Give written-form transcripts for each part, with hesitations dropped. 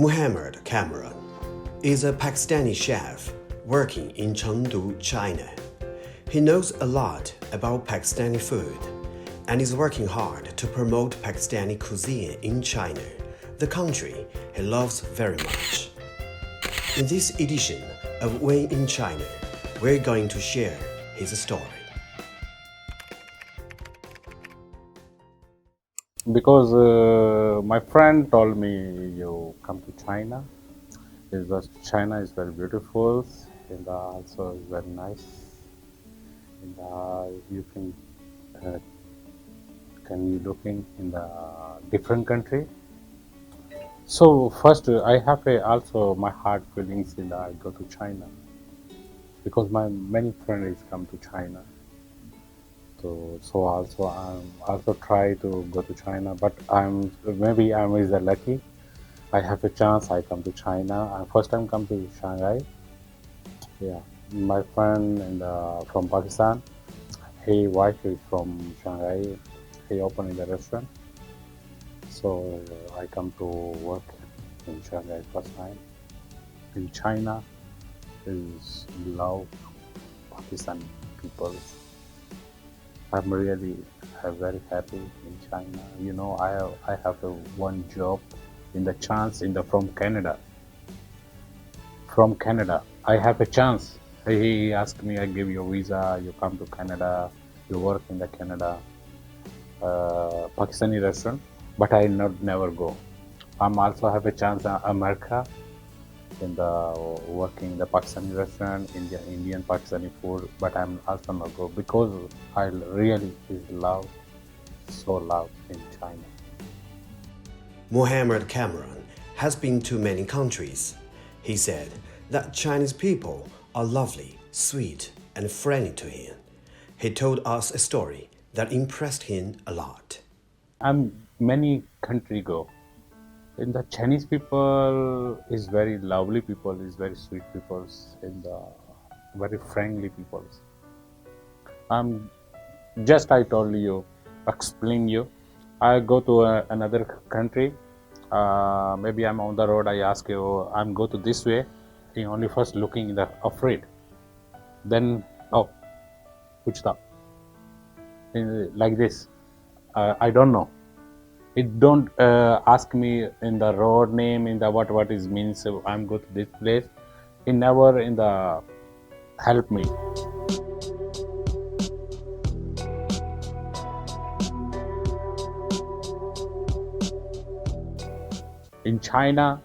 Muhammad Kamran is a Pakistani chef working in Chengdu, China. He knows a lot about Pakistani food and is working hard to promote Pakistani cuisine in China, the country he loves very much. In this edition of When in China, we're going to share his story. Because my friend told me you come to China. China is very beautiful and also very nice. And you can you looking in the different country. So first I have also my heart feelings in I go to China because my many friends come to China. So also I'm also try to go to China, but maybe I'm is lucky. I have a chance. I come to China. I first time come to Shanghai. Yeah, my friend from Pakistan. His wife is from Shanghai. He opened the restaurant. So I come to work in Shanghai first time. In China, is love Pakistan people. I'm really very happy in China. You know, I have one job in the chance from Canada. From Canada, I have a chance. He asked me, I give you a visa. You come to Canada. You work in the Canada Pakistani restaurant, but I never go. I'm also have a chance in America in the working the Pakistani restaurant, Indian Pakistani food, but I'm also not go because I really so love in China. Muhammad Kamran has been to many countries. He said that Chinese people are lovely, sweet, and friendly to him. He told us a story that impressed him a lot. I'm many country go. And the Chinese people is very lovely people, is very sweet people, and very friendly people. Just I told you, explain you. I go to another country. Maybe I'm on the road. I ask you, I'm go to this way. He only first looking afraid. Then which the like this. I don't know. It don't ask me in the road name in the what is means. I'm go to this place. He never in the help me. In China,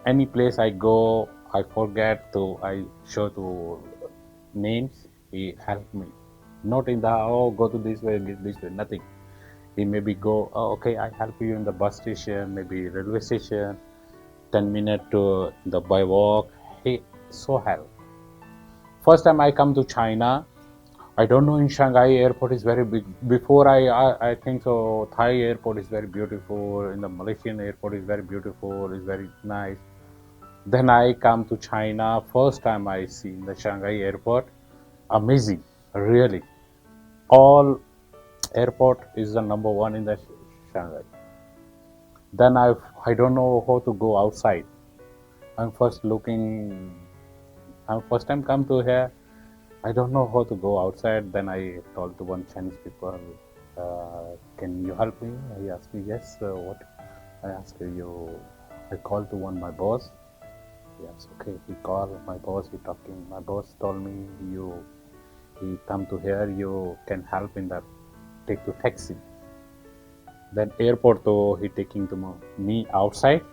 any place I go, I forget I show to names. He help me. Not in the go to this way, nothing. He maybe go, okay, I help you in the bus station, maybe railway station, 10 minutes to the by walk. He so help. First time I come to China, I don't know in Shanghai airport is very big. Before I think so, Thai airport is very beautiful, in the Malaysian airport is very beautiful, is very nice. Then I come to China, first time I see in the Shanghai airport, amazing, really. All airport is the number one in the Shanghai. Then I don't know how to go outside. I'm first time come to here. I don't know how to go outside. Then I told to one Chinese people, can you help me? He asked me, yes. What? I asked you. I called to my boss. Yes, okay. He called my boss. He talking. My boss told me he come to here. You can help in that. Take to taxi. Then airport he taking to me outside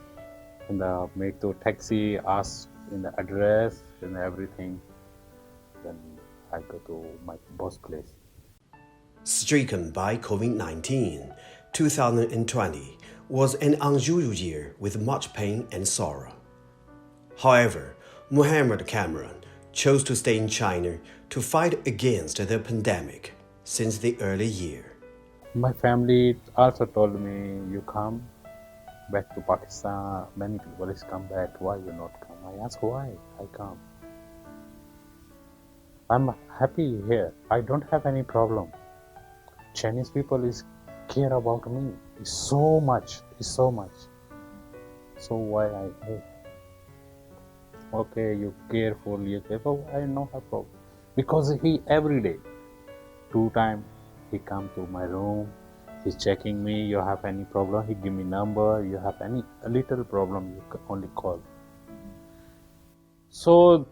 and make to taxi, ask in the address and everything. Then I go to my boss place. Stricken by COVID-19, 2020 was an unusual year with much pain and sorrow. However, Muhammad Kamran chose to stay in China to fight against the pandemic since the early year. My family also told me, you come back to Pakistan. Many people is come back. Why you not come? I ask why I come. I'm happy here. I don't have any problem. Chinese people is care about me. It's so much. So why I hate? Okay, you careful, you careful. I know her problem because he every day, 2 times, he come to my room. He's checking me. You have any problem? He give me number. You have any a little problem? You can only call. So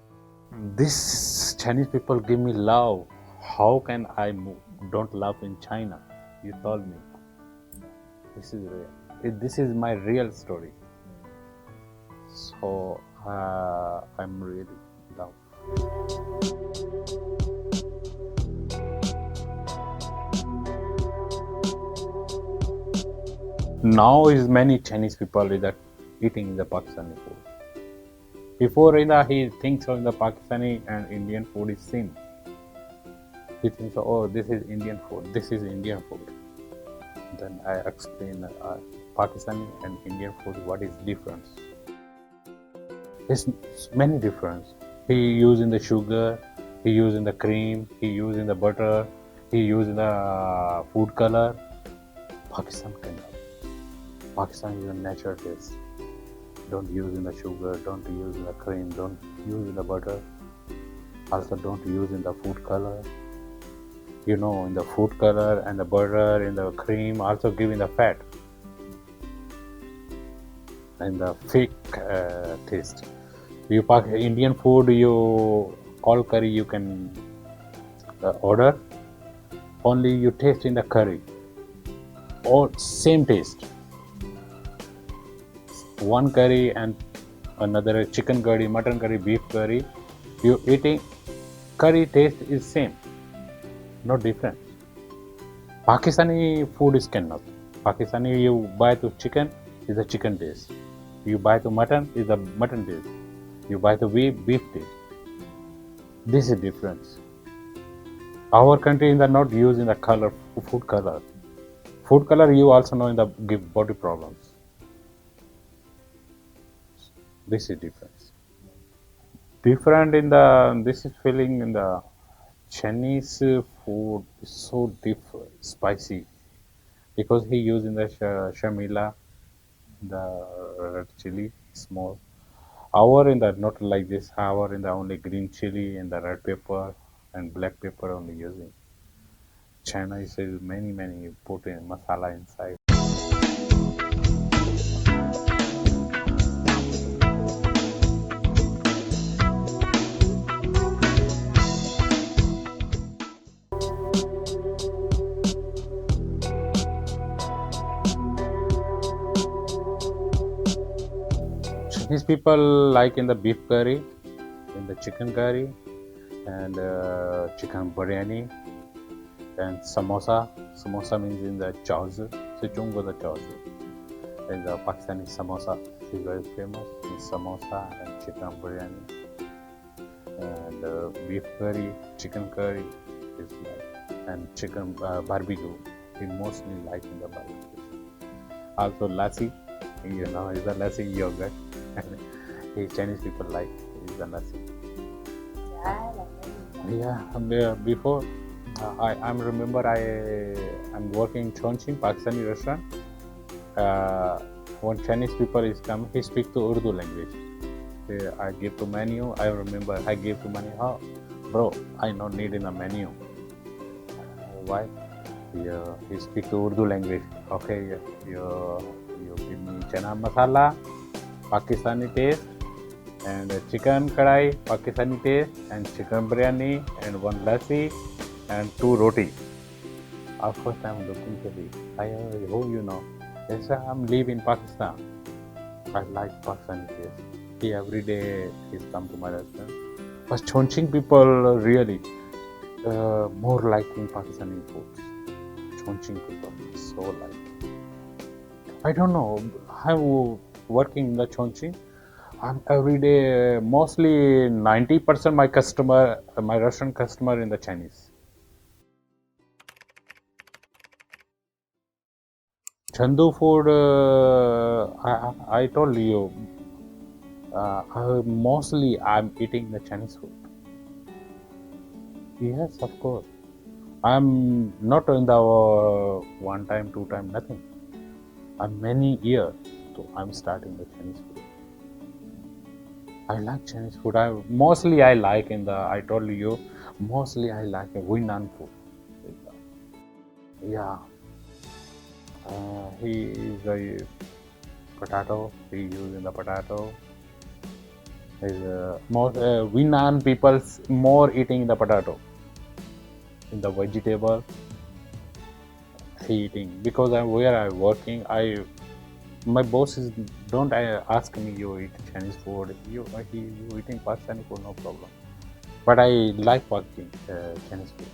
this Chinese people give me love. How can I move? Don't love in China? You told me. This is real. This is my real story. So I'm really love. Now is many Chinese people that eating the Pakistani food. Before he thinks of the Pakistani and Indian food is same. He thinks, oh, this is Indian food. This is Indian food. Then I explain Pakistani and Indian food. What is difference? There's many difference. He using the sugar. He using the cream. He using the butter. He using the food color. Pakistan cannot. Pakistan is a natural taste. Don't use in the sugar, don't use in the cream, don't use in the butter. Also don't use in the food color. You know, in the food color and the butter, in the cream, also giving the fat. And the fake taste. You pack Indian food, you all curry you can order. Only you taste in the curry. All same taste. One curry and another chicken curry, mutton curry, beef curry, you eating curry taste is same, no difference. Pakistani food is cannot. Pakistani you buy to chicken is a chicken taste. You buy to mutton is a mutton taste. You buy to beef taste. This is difference. Our country is not using the color food color. Food color you also know in the give body problems. This is difference. Different in the this is feeling in the Chinese food is so different, spicy, because he using the shamila, the red chili, small. Our in the not like this. Our in the only green chili and the red pepper and black pepper only using. China is many put in masala inside. Chinese people like in the beef curry, in the chicken curry, and chicken biryani, and samosa. Samosa means in the chaws, sichungo the chaws. And the Pakistani samosa is very famous. It's samosa and chicken biryani, and beef curry, chicken curry is like, and chicken barbecue. We mostly like in the barbecue. Also lassi, you know, is a lassi yogurt. Chinese people like is the lassi. Yeah, before I'm remember I'm working in Chongqing Pakistani restaurant. When Chinese people is come, he speak to Urdu language. I give to menu. I remember I gave to menu. Oh, bro, I not need in a menu. Why? He speak to Urdu language. Okay, you give me chana masala, Pakistani taste, and chicken kadai, Pakistani taste, and chicken biryani, and one lassi, and 2 roti. Of course, I'm looking to be. I hope you know. Yes, I'm live in Pakistan. I like Pakistani taste. He every day he's come to my restaurant. But Chongqing people really more liking Pakistani foods. Chongqing people so like. I don't know. I'm working in the Chongqing. I'm every day mostly 90% my restaurant customer in the Chinese. Chengdu food, I told you, mostly I'm eating the Chinese food. Yes, of course. I'm not in the 1 time, 2 time, nothing. I'm many years. So I'm starting the Chinese food. I like Chinese food. Mostly I like I told you, mostly I like a Huinan food. Yeah, he is a potato. He using the potato. Most Huinan people's more eating the potato in the vegetable. He eating because where I working. My boss is don't ask me you eat Chinese food. You eating Pakistani food, no problem. But I like Chinese food.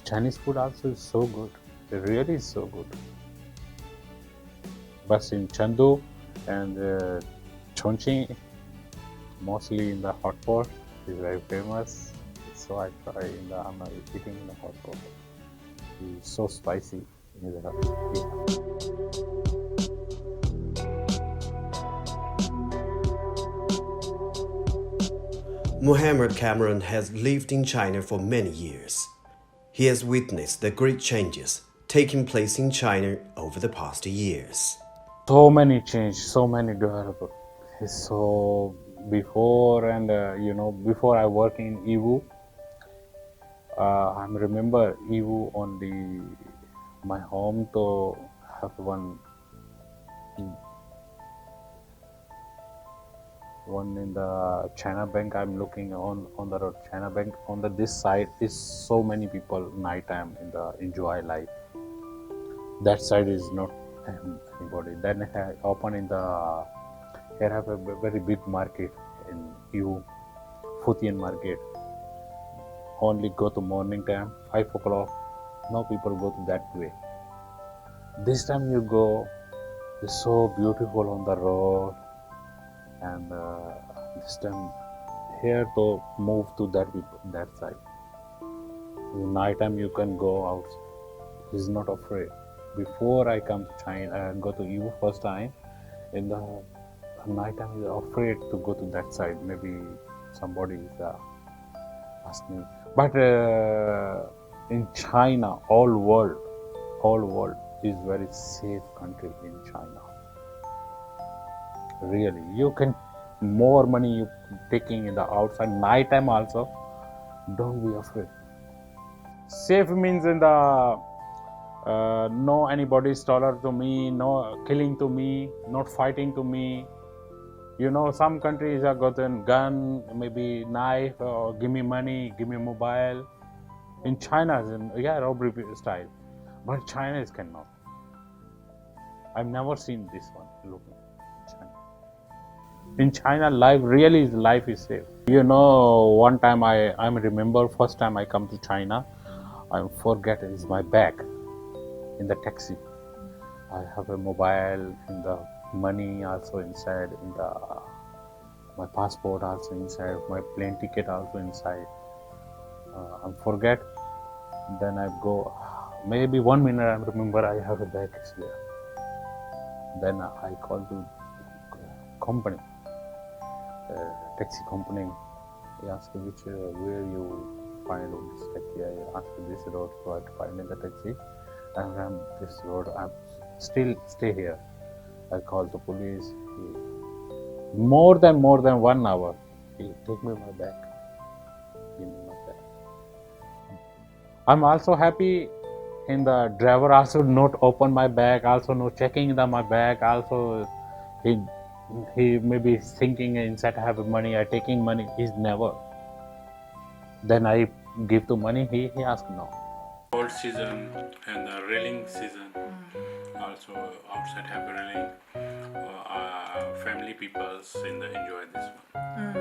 Chinese food also is so good. It really is so good. But in Chengdu and Chongqing, mostly in the hot pot, is very famous. So I try I'm eating in the hot pot. It's so spicy. Yeah. Muhammad Kamran has lived in China for many years. He has witnessed the great changes taking place in China over the past years. So many change, so many develop. So before before I work in EU, I remember EU only my home to have one in the China Bank. I'm looking on the road. China Bank on this side is so many people night time in the enjoy life. That side is not anybody. Then I open in the here have a very big market in EU, Futhian market. Only go to morning time, 5 o'clock. No people go to that way. This time you go, it's so beautiful on the road, and this time here to move to that side. In night time you can go out. He's not afraid. Before I come to China, go to EU first time. In the night time, he's afraid to go to that side. Maybe somebody is asking. But in China, all world is very safe country in China. Really, you can more money you taking in the outside night time also. Don't be afraid. Safe means in the no anybody is taller to me, no killing to me, not fighting to me. You know, some countries have gotten gun, maybe knife, or give me money, give me mobile. In China, robbery style, but China is cannot. I've never seen this one. Look, China. In China, life is safe. You know, one time I remember first time I come to China, I forget is my bag in the taxi. I have a mobile, in the money also inside, in the my passport also inside, my plane ticket also inside. I forget. Then I go. Maybe 1 minute I remember I have a bag here. Then I call to company, taxi company. He asked where you find this taxi. I asked this road, so I find in the taxi. And I'm this road. I still stay here. I call the police. More than 1 hour. He take me my bag. Give me my bag. I'm also happy. In the driver also not open my bag. Also no checking my bag. Also he maybe thinking inside I have money. I taking money. He's never. Then I give the money. He asked no. Cold season and the railing season. Also outside have railing. Family peoples enjoy this one.